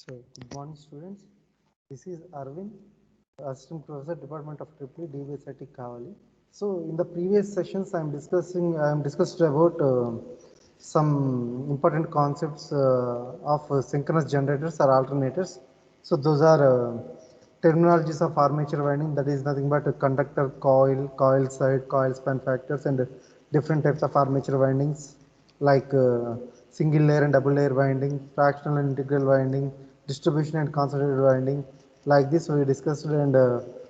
So, good morning, students. This is Arvind, Assistant Professor, Department of Triple DBSIT Kavali. So, in the previous sessions, I am discussed about some important concepts of synchronous generators or alternators. So, those are terminologies of armature winding. That is nothing but a conductor, coil, coil side, coil span factors, and different types of armature windings like single layer and double layer winding, fractional and integral winding, distribution and concentrated winding. Like this we discussed, and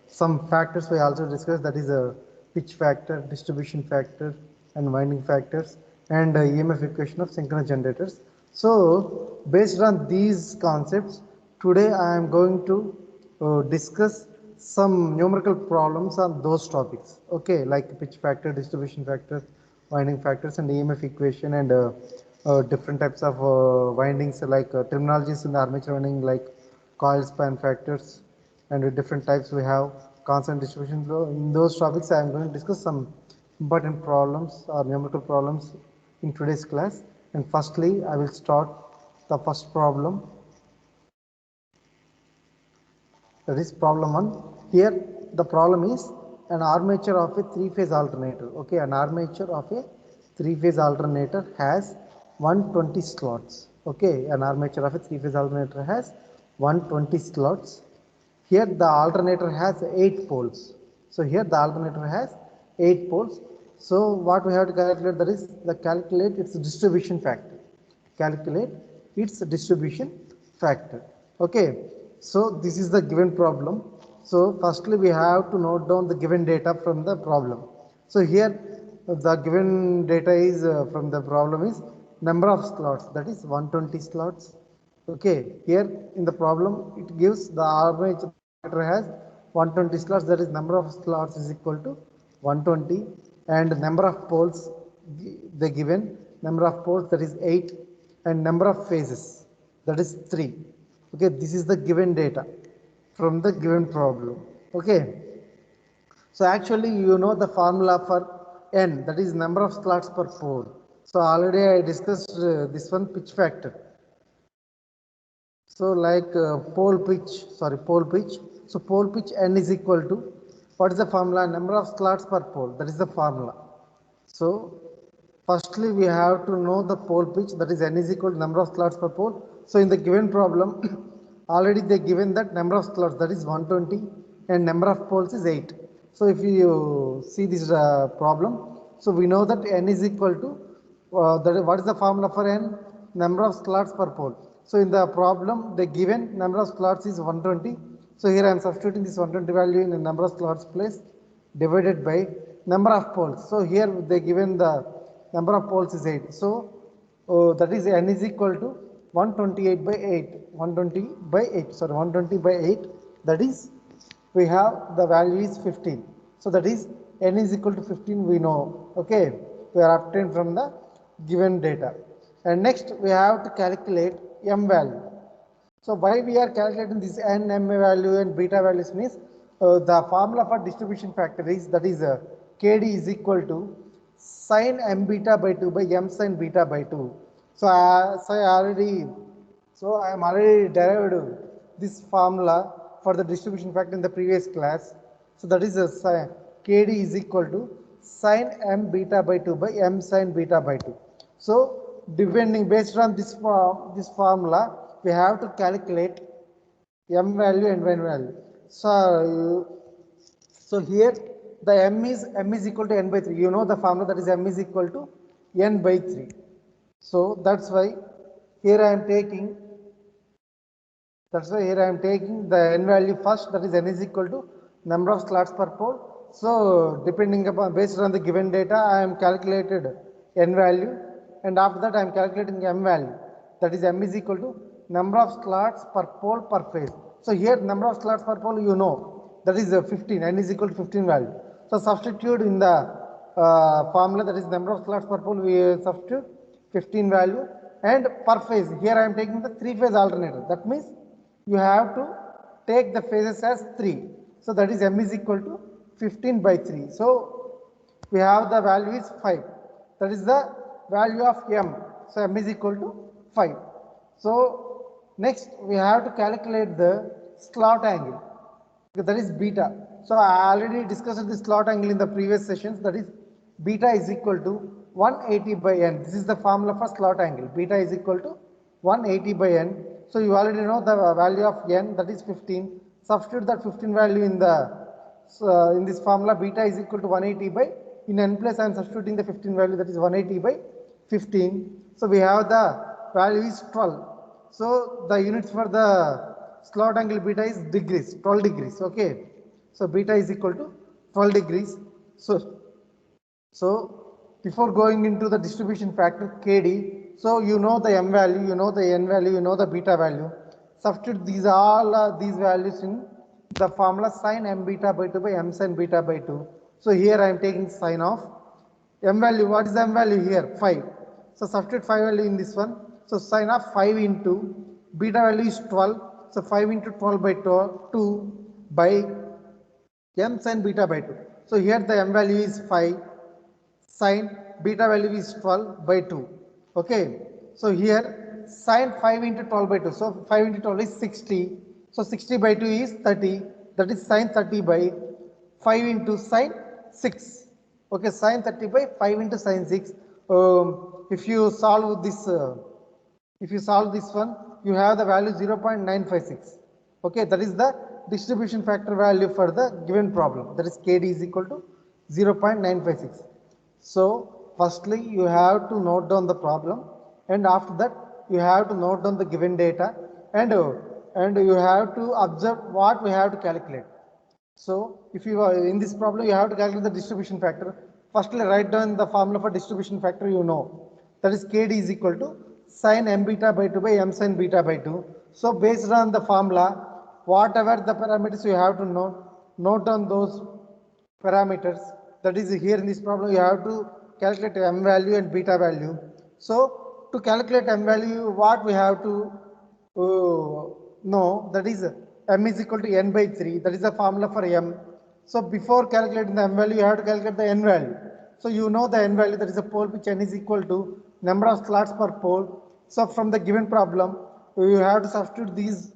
some factors we also discussed, that is a pitch factor, distribution factor, and winding factors, and EMF equation of synchronous generators. So based on these concepts, today I am going to discuss some numerical problems on those topics. Okay, like pitch factor, distribution factor, winding factors, and EMF equation, and different types of windings, like terminologies in the armature winding, like coil span factors, and different types we have, constant distribution. So in those topics I am going to discuss some important problems or numerical problems in today's class. And firstly I will start the first problem, that is problem 1. Here the problem is an armature of a three-phase alternator. Okay, an armature of a three-phase alternator has 120 slots. Okay, an armature of a three-phase alternator has 120 slots. Here the alternator has 8 poles. So here the alternator has 8 poles. So what we have to calculate, that is the calculate its distribution factor. Calculate its distribution factor. Okay, so this is the given problem. So firstly we have to note down the given data from the problem. So here the given data is from the problem is number of slots, that is 120 slots. Okay, here in the problem it gives the armature has 120 slots, that is number of slots is equal to 120, and number of poles they given, number of poles that is 8, and number of phases that is 3. Okay, this is the given data from the given problem. Okay, so actually you know the formula for n, that is number of slots per pole. So already I discussed this one, pitch factor. So like pole pitch. So pole pitch n is equal to, what is the formula? Number of slots per pole, that is the formula. So firstly we have to know the pole pitch, that is n is equal to number of slots per pole. So in the given problem already they given that number of slots, that is 120, and number of poles is 8. So if you see this problem, so we know that n is equal to what is the formula for n? Number of slots per pole. So in the problem the given number of slots is 120. So here I am substituting this 120 value in the number of slots place, divided by number of poles. So here they given the number of poles is 8. So that is n is equal to 128 by 8. 120 by 8. Sorry, 120 by 8. That is, we have the value is 15. So that is n is equal to 15. We know. Okay, we are obtained from the given data. And next we have to calculate m value. So why we are calculating this n, m value and beta values means the formula for distribution factor is, that is kd is equal to sin m beta by 2 by m sin beta by 2. So I am already derived this formula for the distribution factor in the previous class. So that is kd is equal to sin m beta by 2 by m sin beta by 2. So depending based on this formula, we have to calculate m value and n value. So here the m is equal to n by 3. You know the formula, that is m is equal to n by 3. So that's why here I am taking the n value first, that is n is equal to number of slots per pole. So depending upon, based on the given data, I am calculated n value, and after that I am calculating m value, that is m is equal to number of slots per pole per phase. So here number of slots per pole you know, that is 15, n is equal to 15 value. So substitute in the formula, that is number of slots per pole, we substitute 15 value, and per phase here I am taking the 3-phase alternator. That means you have to take the phases as 3. So that is m is equal to 15 by 3. So we have the value is 5. That is the value of m. So m is equal to 5. So Next, we have to calculate the slot angle. That is beta. So I already discussed the slot angle in the previous sessions. That is beta is equal to 180 by n. This is the formula for slot angle. Beta is equal to 180 by n. So you already know the value of n, that is 15. Substitute that 15 value in the in this formula. Beta is equal to 180 by, in n place I am substituting the 15 value, that is 180 by 15. So we have the value is 12. So the units for the slot angle beta is degrees, 12 degrees. Okay. So beta is equal to 12 degrees. So before going into the distribution factor KD, so you know the m value, you know the n value, you know the beta value. Substitute these all these values in the formula sin m beta by 2 by m sin beta by 2. So here I am taking sin of m value. What is the m value here? 5. So substitute 5 value in this one. So sin of 5 into beta value is 12. So 5 into 12 by 2 by m sin beta by 2. So here the m value is 5. Sin beta value is 12 by 2. Okay. So here sin 5 into 12 by 2. So 5 into 12 is 60. So 60 by 2 is 30. That is sin 30 by 5 into sin 6. Okay. Sin 30 by 5 into sin 6. If you solve this one, you have the value 0.956. Okay. That is the distribution factor value for the given problem. That is KD is equal to 0.956. So firstly you have to note down the problem, and after that you have to note down the given data, and you have to observe what we have to calculate. So if you are in this problem, you have to calculate the distribution factor. Firstly write down the formula for distribution factor, you know, that is KD is equal to sin m beta by 2 by m sin beta by 2. So based on the formula, whatever the parameters you have to note down those parameters. That is, here in this problem you have to calculate m value and beta value. So to calculate m value, what we have to know, that is m is equal to n by 3. That is the formula for m. So before calculating the m value, you have to calculate the n value. So you know the n value, that is the pole pitch n is equal to number of slots per pole. So from the given problem, you have to substitute these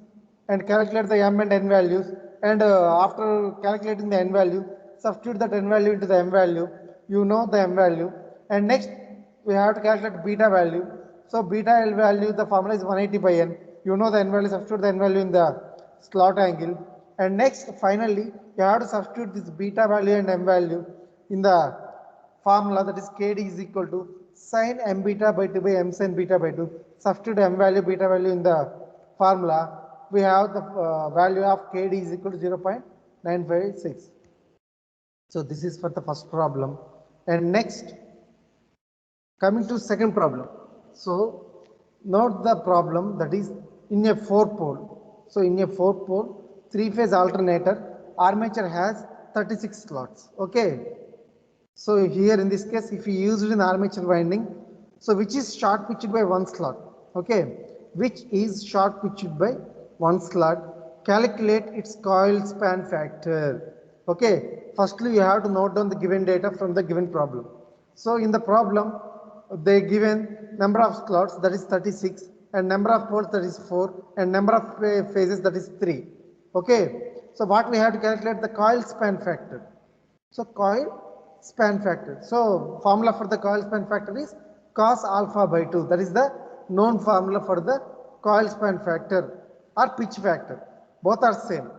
and calculate the m and n values, and after calculating the n value, substitute that n value into the m value. You know the m value, and next we have to calculate beta value. So beta value, the formula is 180 by n. You know the n value, substitute the n value in the slot angle, and next finally you have to substitute this beta value and m value in the formula, that is KD is equal to sin m beta by 2 by m sin beta by 2. Substitute m value, beta value in the formula. We have the value of KD is equal to 0.956. So this is for the first problem. And next, coming to second problem. So note the problem, that is in a 4-pole. So in a 4-pole 3-phase alternator, armature has 36 slots. Okay. So here in this case, if you use it in armature winding, so which is short pitched by 1 slot. Okay. Which is short pitched by 1 slot. Calculate its coil span factor. Okay. Firstly, you have to note down the given data from the given problem. So in the problem, they given number of slots, that is 36, and number of poles, that is 4, and number of phases, that is 3. Okay. So what we have to calculate, the coil span factor. So coil span factor. So formula for the coil span factor is cos alpha by 2. That is the known formula for the coil span factor or pitch factor. Both are same.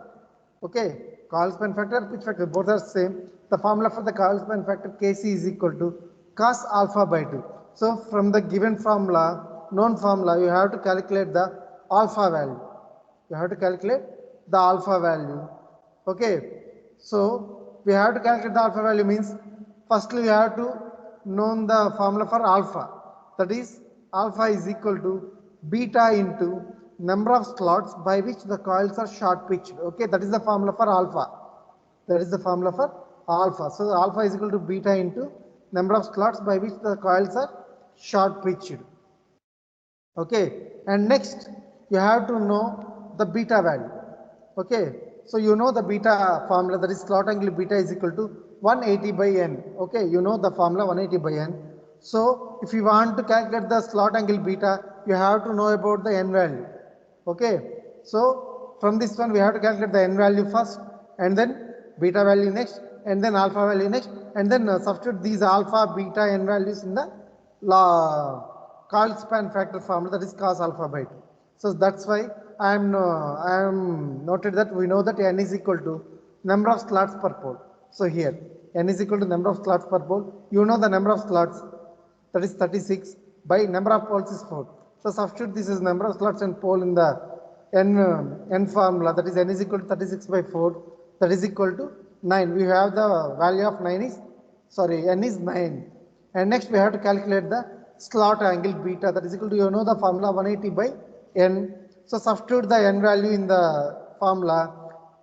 Okay. Coil span factor or pitch factor, both are same. The formula for the coil span factor Kc is equal to cos alpha by 2. So from the given formula, known formula, you have to calculate the alpha value. You have to calculate the alpha value. Okay. So we have to calculate the alpha value means, firstly we have to know the formula for alpha. That is, alpha is equal to beta into number of slots by which the coils are short pitched. Okay, that is the formula for alpha. That is the formula for alpha. So alpha is equal to beta into number of slots by which the coils are short pitched. Okay, and next you have to know the beta value. Okay, so you know the beta formula, that is slot angle beta is equal to 180 by n. Okay, you know the formula 180 by n. So if you want to calculate the slot angle beta, you have to know about the n value. Okay, so from this one we have to calculate the n value first, and then beta value next, and then alpha value next, and then substitute these alpha, beta, n values in the Coil's span factor formula, that is cos alpha by 2. So that's why I am noted that we know that n is equal to number of slots per pole. So here n is equal to number of slots per pole. You know the number of slots, that is 36, by number of poles is 4. So substitute this is number of slots and pole in the n formula, that is n is equal to 36 by 4, that is equal to 9. We have the value of 9 is, sorry, n is 9. And next we have to calculate the slot angle beta, that is equal to, you know the formula, 180 by n. So substitute the n value in the formula.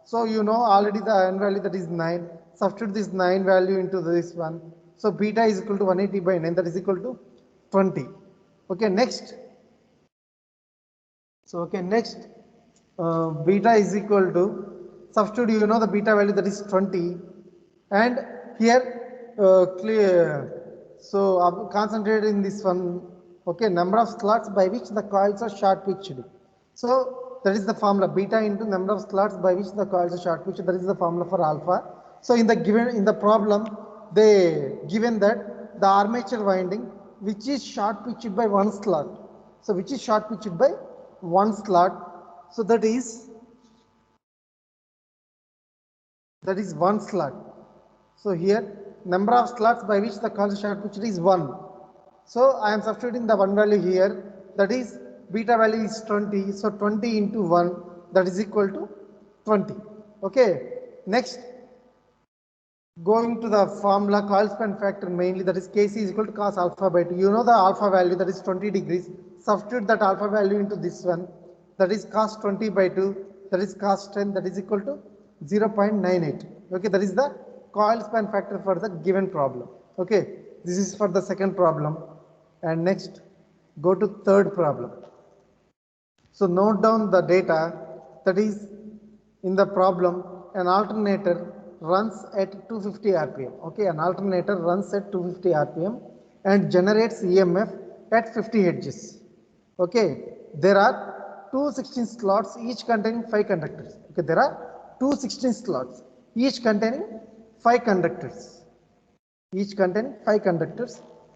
So you know already the n value, that is 9. Substitute this 9 value into this one. So beta is equal to 180 by 9, that is equal to 20. Okay, next. So okay, next beta is equal to, substitute, you know the beta value, that is 20, and here clear. So concentrate in this one. Okay, number of slots by which the coils are short pitched. So that is the formula, beta into number of slots by which the coils are short pitched. That is the formula for alpha. So in the problem, they given that the armature winding which is short pitched by one slot. So which is short pitched by one slot. So that is one slot. So here number of slots by which the coil is short pitched is 1. So I am substituting the 1 value here, that is beta value is 20. So 20 into 1, that is equal to 20. Okay, next, going to the formula coil span factor mainly, that is Kc is equal to cos alpha by 2. You know the alpha value, that is 20 degrees. Substitute that alpha value into this one, that is cos 20 by 2, that is cos 10, that is equal to 0.98. Okay, that is the coil span factor for the given problem. Okay, this is for the second problem. And next, go to third problem. So note down the data, that is in the problem, an alternator runs at 250 rpm. Okay, an alternator runs at 250 rpm and generates EMF at 50 hertz. Okay, there are 216 slots, each containing 5 conductors. Okay, there are 216 slots, each containing 5 conductors.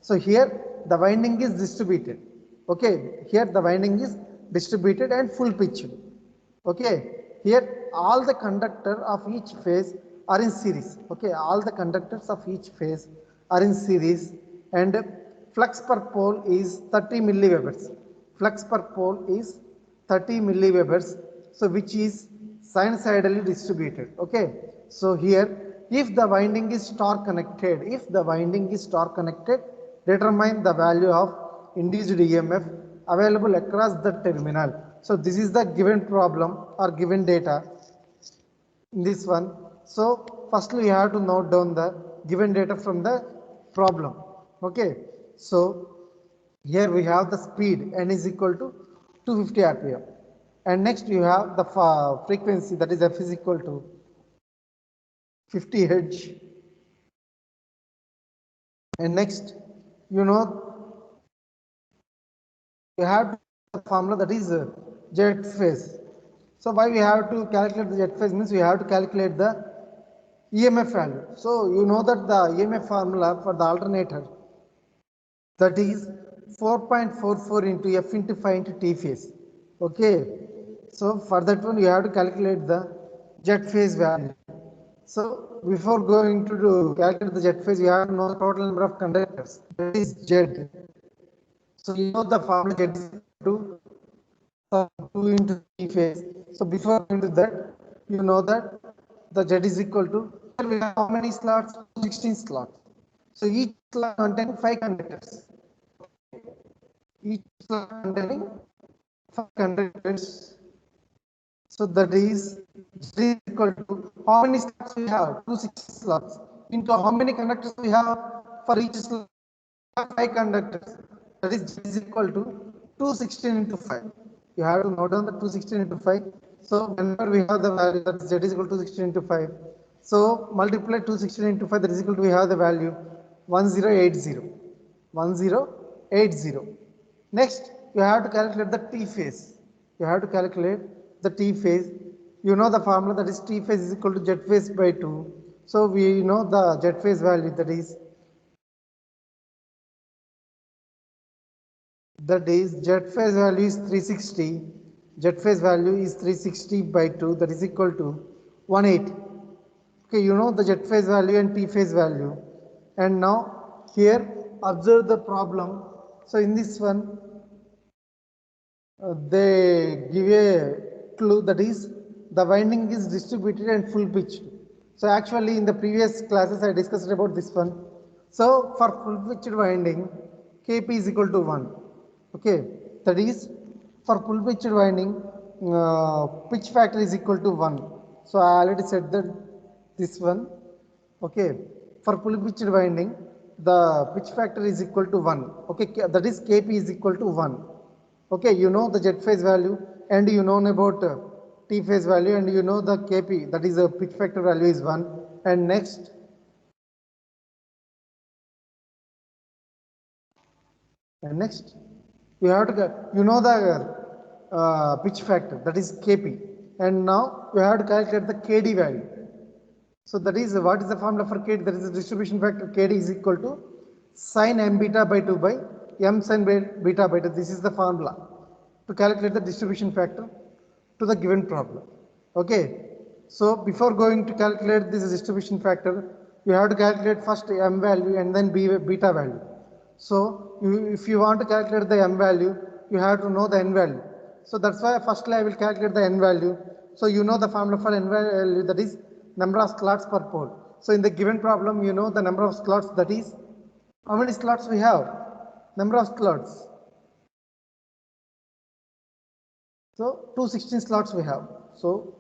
So here the winding is distributed. Okay, here the winding is distributed and full pitched. Okay, here all the conductors of each phase are in series. Okay, all the conductors of each phase are in series, and flux per pole is 30 milliwebers. Flux per pole is 30 milliwebers, so which is sinusoidally distributed. Okay, so here if the winding is star connected, determine the value of induced EMF available across the terminal. So this is the given problem or given data in this one. So firstly we have to note down the given data from the problem. Okay, so here we have the speed n is equal to 250 rpm, and next you have the frequency, that is f is equal to 50 hertz, and next you know you have the formula, that is jet phase. So why we have to calculate the jet phase means we have to calculate the EMF value. So you know that the EMF formula for the alternator, that is 4.44 into F into 5 into T phase. Okay, so for that one you have to calculate the jet phase value. So before going to calculate the jet phase, you have to know the total number of conductors, that is Z. So you know the formula Z is equal to 2 into T phase. So before going to that, you know that the Z is equal to, we have how many slots? 16 slots. So each slot containing 5 conductors. Each slot containing 5 conductors. So that is equal to how many slots we have? 260 slots. Into how many conductors we have for each slot? 5 conductors. That is equal to 216 into 5. You have to note down the 216 into 5. So whenever we have the value, that Z is equal to 16 into 5. So multiply 216 into 5, that is equal to, we have the value 1080. 1080. Next, you have to calculate the T phase. you have to calculate the T phase. You know the formula, that is T phase is equal to Z phase by 2. So we know the Z phase value, that is Z phase value is 360. Z phase value is 360 by 2, that is equal to 180. Okay, you know the Z phase value and T phase value. And now here observe the problem. So in this one, they give a clue, that is the winding is distributed and full pitched. So actually in the previous classes I discussed about this one. So for full pitched winding, Kp is equal to 1. Okay, that is for full pitched winding, pitch factor is equal to 1. So I already said that this one. Okay, for full pitched winding, the pitch factor is equal to 1. Okay, that is Kp is equal to 1. Okay, you know the Z phase value and you know about T phase value, and you know the Kp, that is a pitch factor value is 1. And next, you have to get, you know the pitch factor, that is Kp, and now you have to calculate the Kd value. So that is, what is the formula for Kd? That is the distribution factor. Kd is equal to sin m beta by 2 by m sin beta by 2. This is the formula to calculate the distribution factor to the given problem. Okay, so before going to calculate this distribution factor, you have to calculate first m value and then beta value. So if you want to calculate the m value, you have to know the n value. So that's why firstly I will calculate the n value. So you know the formula for n value, that is number of slots per pole. So in the given problem, you know the number of slots, that is how many slots we have? Number of slots. So 216 slots we have. So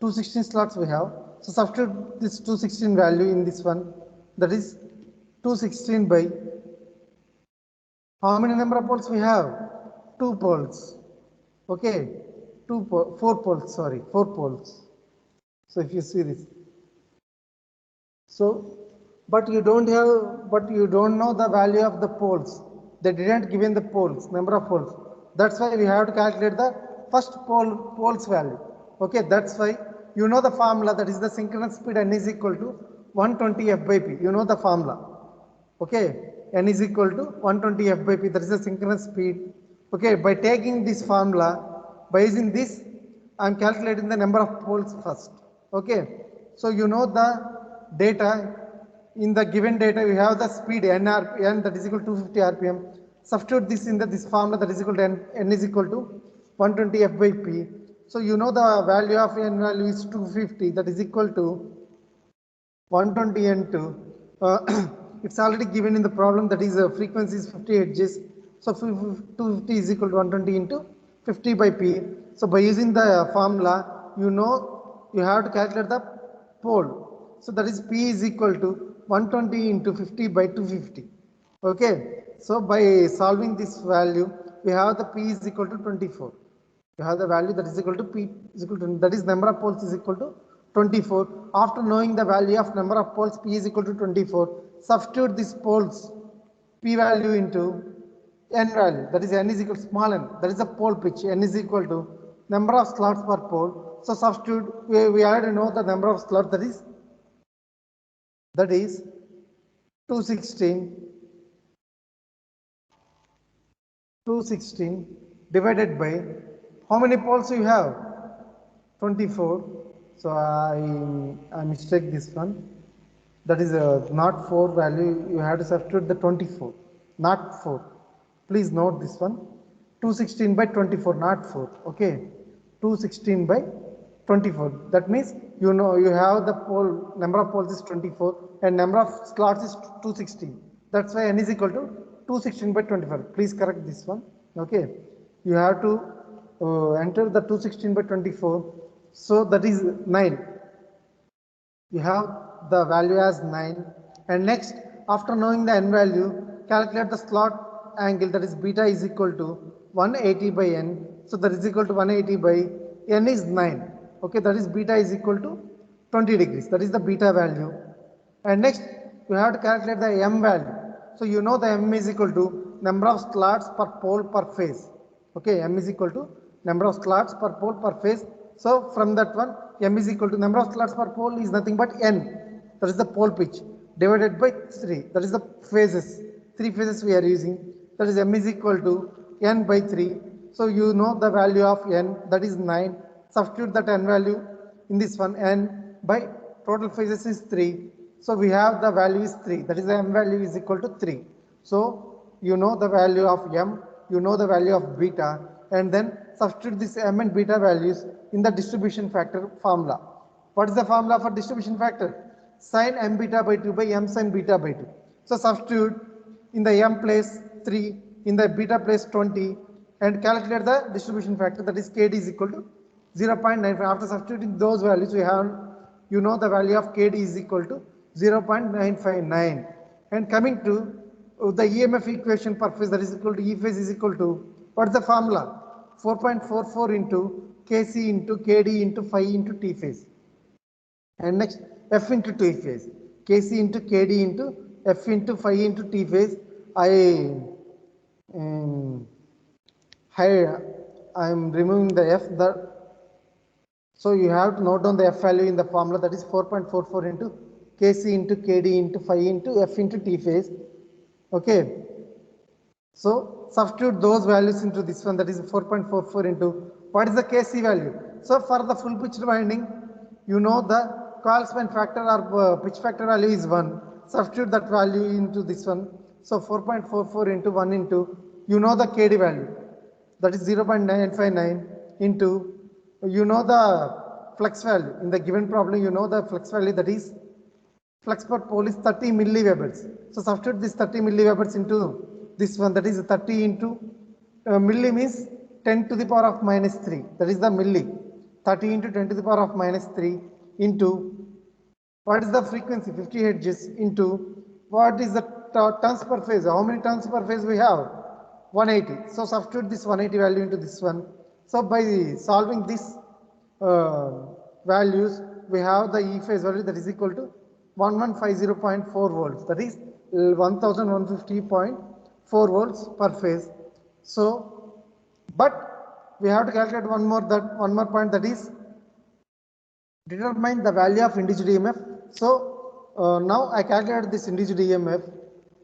216 slots we have. So substitute this 216 value in this one. That is 216 by how many number of poles we have? 2 poles. Okay, 4 poles. Sorry, 4 poles. So if you see this. So, but you don't know the value of the poles. They didn't given the poles, number of poles. That's why we have to calculate the first poles value. Okay, that's why you know the formula, that is the synchronous speed n is equal to 120 f by p. You know the formula. Okay, n is equal to 120 f by p. That is the synchronous speed. Okay, by taking this formula, by using this, I am calculating the number of poles first. Okay, so you know the data. In the given data, we have the speed n that is equal to 250 rpm. Substitute this in this formula, that is equal to n is equal to 120 f by p. So you know the value of n value is 250, that is equal to 120 n2. It's already given in the problem, that is frequency is 50 hertz. So 250 is equal to 120 into 50 by p. So by using the formula, you know you have to calculate the pole. So that is P is equal to 120 into 50 by 250. Okay. So by solving this value, we have the P is equal to 24. You have the value that is equal to P is equal to, that is number of poles is equal to 24. After knowing the value of number of poles, P is equal to 24, substitute this poles P value into n value, that is n is equal to small n, that is the pole pitch, n is equal to number of slots per pole. So substitute, we already know the number of slots, that is 216 divided by how many poles you have? 24. So I mistake this one. That is not 4 value. You have to substitute the 24, not 4. Please note this one. 216 by 24, not 4. Okay. 216 by 24. That means you know you have the pole number of poles is 24 and number of slots is 216. That's why n is equal to 216 by 24. Please correct this one. Okay. You have to enter the 216 by 24. So that is 9. You have the value as 9. And next, after knowing the n value, calculate the slot angle, that is beta is equal to 180 by n. So that is equal to 180 by n is 9. Okay, that is beta is equal to 20 degrees. That is the beta value. And next, you have to calculate the m value. So you know the m is equal to number of slots per pole per phase. Okay, m is equal to number of slots per pole per phase. So from that one, m is equal to number of slots per pole is nothing but n, that is the pole pitch, divided by 3, that is the phases, 3 phases we are using, that is m is equal to n by 3. So you know the value of n, that is 9. Substitute that n value in this one, n by total phases is 3. So we have the value is 3, that is the m value is equal to 3. So you know the value of m, you know the value of beta, and then substitute this m and beta values in the distribution factor formula. What is the formula for distribution factor? Sin m beta by 2 by m sin beta by 2. So substitute in the m place 3, in the beta place 20, and calculate the distribution factor, that is kd is equal to 0.95. After substituting those values, we have, you know, the value of kd is equal to 0.959. And coming to the EMF equation per phase, that is equal to E phase is equal to, what is the formula? 4.44 into Kc into Kd into phi into T phase. And next F into T phase. Kc into Kd into F into phi into T phase. I am removing the F. So you have to note down the F value in the formula, that is 4.44 into Kc into Kd into phi into F into T phase. Okay. So substitute those values into this one, that is 4.44 into, what is the Kc value? So for the full pitched winding, you know the coil span factor or pitch factor value is 1. Substitute that value into this one. So 4.44 into 1 into, you know the Kd value, that is 0.959 into, you know the flux value. In the given problem, you know the flux value, that is flux per pole is 30 milliwebers. So substitute this 30 milliwebers into this one, that is 30 into milli means 10 to the power of minus 3, that is the milli. 30 into 10 to the power of minus 3 into, what is the frequency? 50 hertz into, what is the turns per phase? How many turns per phase we have? 180. So substitute this 180 value into this one. So by solving these values, we have the E phase value, that is equal to 1150.4 volts, that is 1150.4 volts per phase. So, but we have to calculate one more point, that is determine the value of induced EMF. So now I calculated this induced EMF.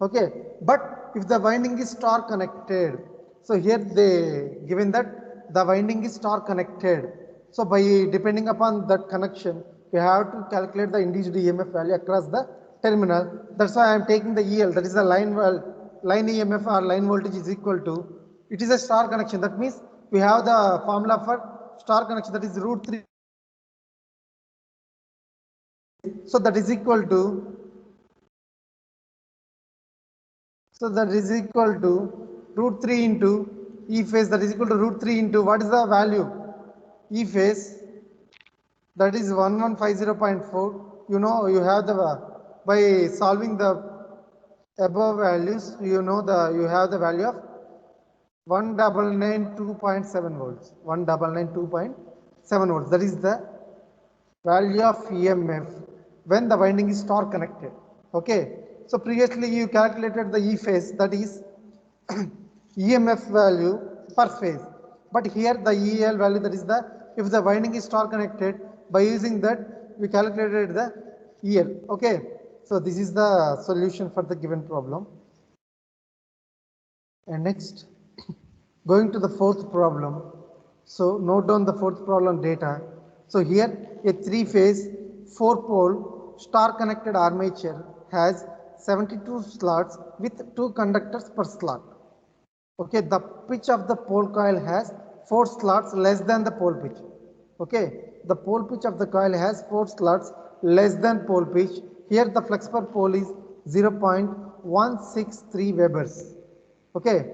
Okay, but if the winding is star connected, so here they given that the winding is star connected. So by depending upon that connection, we have to calculate the induced EMF value across the terminal. That's why I am taking the EL, that is the line EMF or line voltage is equal to, it is a star connection. That means we have the formula for star connection, that is root 3. So that is equal to, root 3 into E phase, that is equal to root 3 into, what is the value? E phase, that is 1150.4. You know, you have the, by solving the above values, you know you have the value of 1992.7 volts. 1992.7 volts. That is the value of EMF when the winding is star connected. Okay. So previously you calculated the E phase, that is EMF value per phase. But here the EL value, that is the, if the winding is star connected, by using that we calculated the EL. Okay. So this is the solution for the given problem. And next, going to the fourth problem. So note down the fourth problem data. So here a 3-phase 4-pole star connected armature has 72 slots with 2 conductors per slot. Okay, the pitch of the pole coil has 4 slots less than the pole pitch. Okay, the pole pitch of the coil has 4 slots less than pole pitch. Here the flux per pole is 0.163 webers. Okay,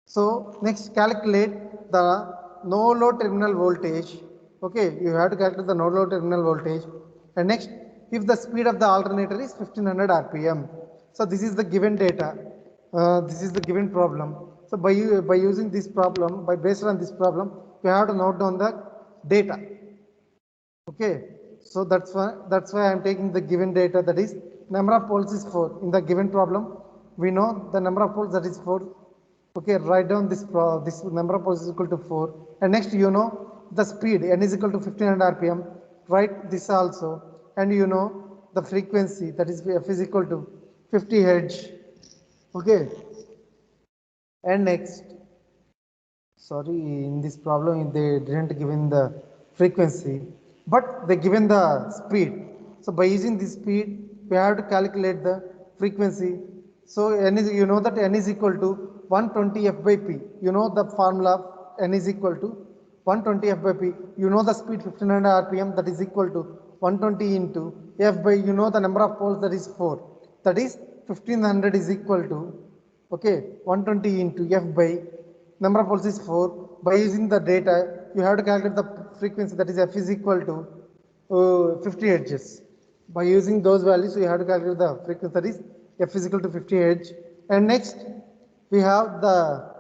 so next calculate the no load terminal voltage. Okay, you have to calculate the no load terminal voltage. And next, if the speed of the alternator is 1500 rpm. So this is the given data. This is the given problem. So by using this problem, based on this problem, you have to note down the data. Okay, so that's why I am taking the given data, that is number of poles is 4. In the given problem, we know the number of poles, that is 4. Okay, write down this number of poles is equal to 4. And next, you know the speed n is equal to 1500 rpm. Write this also. And you know the frequency, that is f is equal to 50 hertz. Okay. And next, sorry, in this problem they didn't given the frequency, but they given the speed. So by using this speed, we have to calculate the frequency. So n is, you know that n is equal to 120 f by p. You know the formula n is equal to 120 f by p. You know the speed 1500 rpm, that is equal to 120 into f by, you know the number of poles, that is 4. That is 1500 is equal to, okay, 120 into f by number of poles is 4. By using the data, you have to calculate the frequency, that is f is equal to 50 hertz. By using those values, you have to calculate the frequency, that is f is equal to 50 hertz. And next, we have the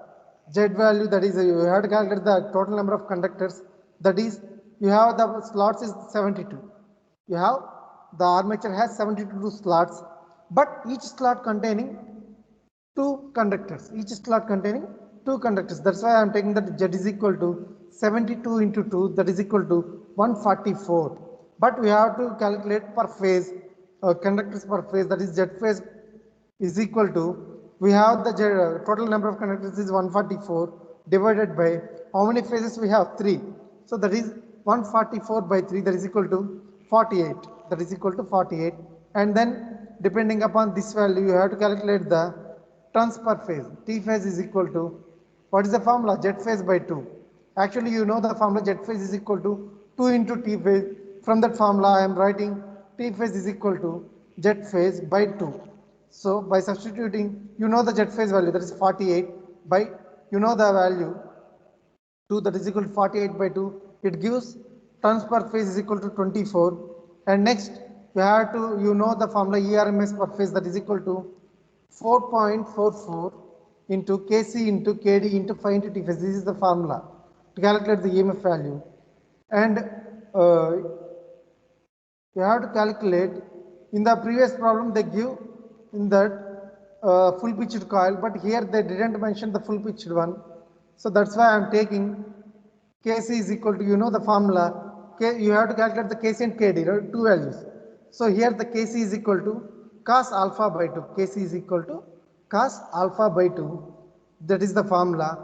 z value, that is you have to calculate the total number of conductors, that is you have the slots is 72. You have the armature has 72 slots, but each slot containing two conductors, each slot containing two conductors. That's why I am taking that z is equal to 72 into 2, that is equal to 144. But we have to calculate per phase, conductors per phase, that is z phase is equal to, we have the total number of conductors is 144 divided by how many phases we have? 3. So that is 144 by 3, that is equal to 48. That is equal to 48. And then depending upon this value, you have to calculate the turns per phase. T phase is equal to, what is the formula? Z phase by 2. Actually, you know the formula Z phase is equal to 2 into T phase. From that formula, I am writing T phase is equal to Z phase by 2. So by substituting, you know the Z phase value, that is 48 by, you know the value 2, that is equal to 48 by 2. It gives turns per phase is equal to 24. And next, you have to, you know the formula ERMS per phase, that is equal to 4.44 into Kc into Kd into 5 into T phase. This is the formula to calculate the EMF value. And you have to calculate, in the previous problem they give in that full pitched coil, but here they didn't mention the full pitched one. So that's why I am taking Kc is equal to, you know the formula, you have to calculate the Kc and Kd, right? Two values. So here the Kc is equal to cos alpha by 2. Kc is equal to cos alpha by 2. That is the formula.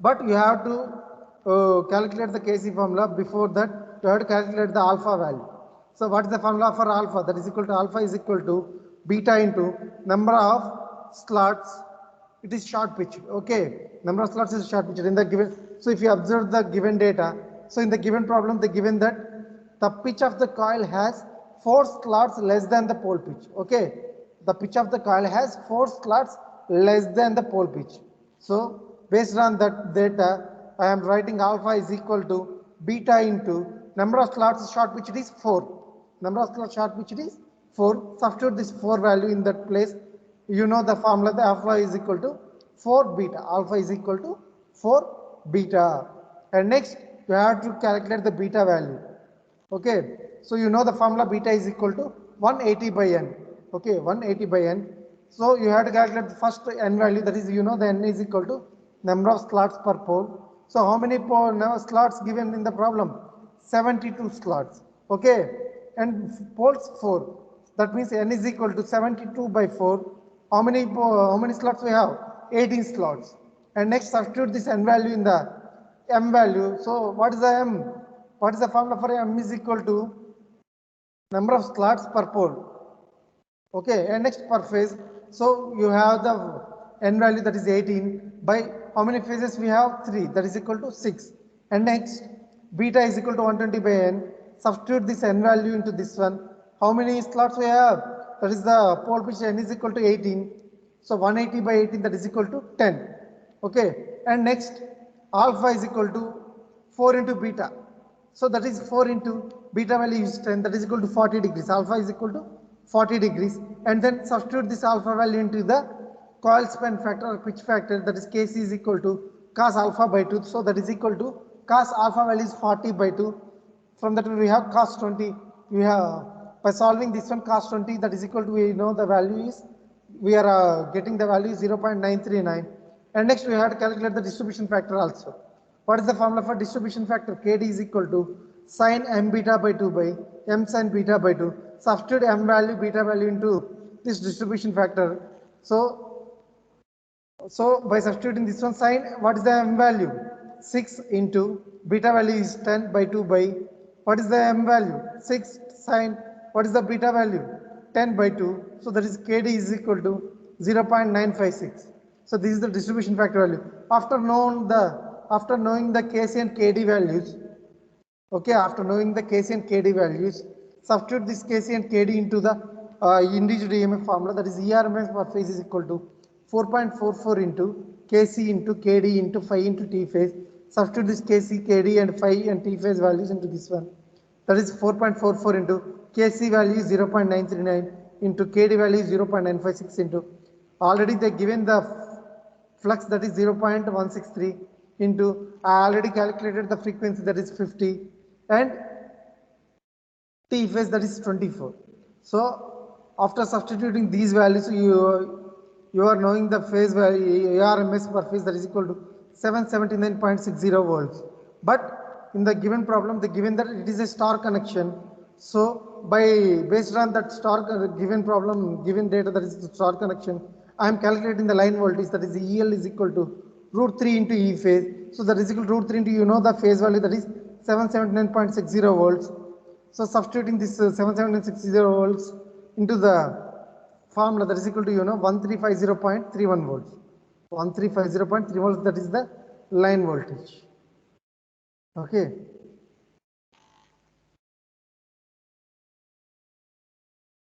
But you have to calculate the Kc formula. Before that, you have to calculate the alpha value. So what is the formula for alpha? That is equal to, alpha is equal to beta into number of slots. It is short pitch. Okay, number of slots is short pitch in the given. So if you observe the given data, so in the given problem, they given that the pitch of the coil has 4 slots less than the pole pitch. Okay, the pitch of the coil has 4 slots less than the pole pitch. So based on that data, I am writing alpha is equal to beta into number of slots short pitch is 4. Number of slots short pitch is 4. Substitute this 4 value in that place. You know the formula, the alpha is equal to 4 beta. Alpha is equal to 4 beta. And next, you have to calculate the beta value. Okay, so you know the formula beta is equal to 180 by n. Okay, 180 by n. So you have to calculate the first n value, that is, you know the n is equal to number of slots per pole. So how many slots given in the problem? 72 slots. Okay, and poles 4. That means n is equal to 72 by 4. How many slots we have? 18 slots. And next, substitute this n value in the m value. So what is the m? What is the formula for m? Is equal to number of slots per pole. Okay, and next per phase. So you have the n value, that is 18 by how many phases we have? 3. That is equal to 6. And next, beta is equal to 120 by n. Substitute this n value into this one. How many slots we have? That is the pole pitch n is equal to 18. So 180 by 18, that is equal to 10. Okay, and next, alpha is equal to 4 into beta. So that is 4 into beta value is 10, that is equal to 40 degrees. Alpha is equal to 40 degrees. And then substitute this alpha value into the coil span factor or pitch factor, that is Kc is equal to cos alpha by 2. So that is equal to cos alpha value is 40 by 2. From that we have cos 20. We have, by solving this one, cos 20, that is equal to, we know the value is, we are getting the value is 0.939. And next we have to calculate the distribution factor also. What is the formula for distribution factor? Kd is equal to sine m beta by 2 by m sin beta by 2. Substitute m value, beta value into this distribution factor. So by substituting this one sine, what is the m value? 6 into beta value is 10 by 2 by, what is the m value? 6 sine, what is the beta value? 10 by 2. So that is Kd is equal to 0.956. So this is the distribution factor value. After knowing the Kc and Kd values, okay, after knowing the Kc and Kd values, substitute this Kc and Kd into the induced EMF formula, that is ERMS per phase is equal to 4.44 into Kc into Kd into phi into T phase. Substitute this Kc, Kd and phi and T phase values into this one. That is 4.44 into Kc value is 0.939 into Kd value is 0.956 into, already they given the flux, that is 0.163 into, I already calculated the frequency, that is 50, and T phase, that is 24. So after substituting these values, you are knowing the phase value ARMS per phase, that is equal to 779.60 volts. But in the given problem, they given that it is a star connection. So based on that given problem, given data, that is the star connection, I am calculating the line voltage, that is EL is equal to root 3 into E phase. So that is equal to root 3 into, you know, the phase value, that is 779.60 volts. So substituting this 779.60 volts into the formula, that is equal to, you know, 1350.31 volts. 1350.3 volts, that is the line voltage. Okay.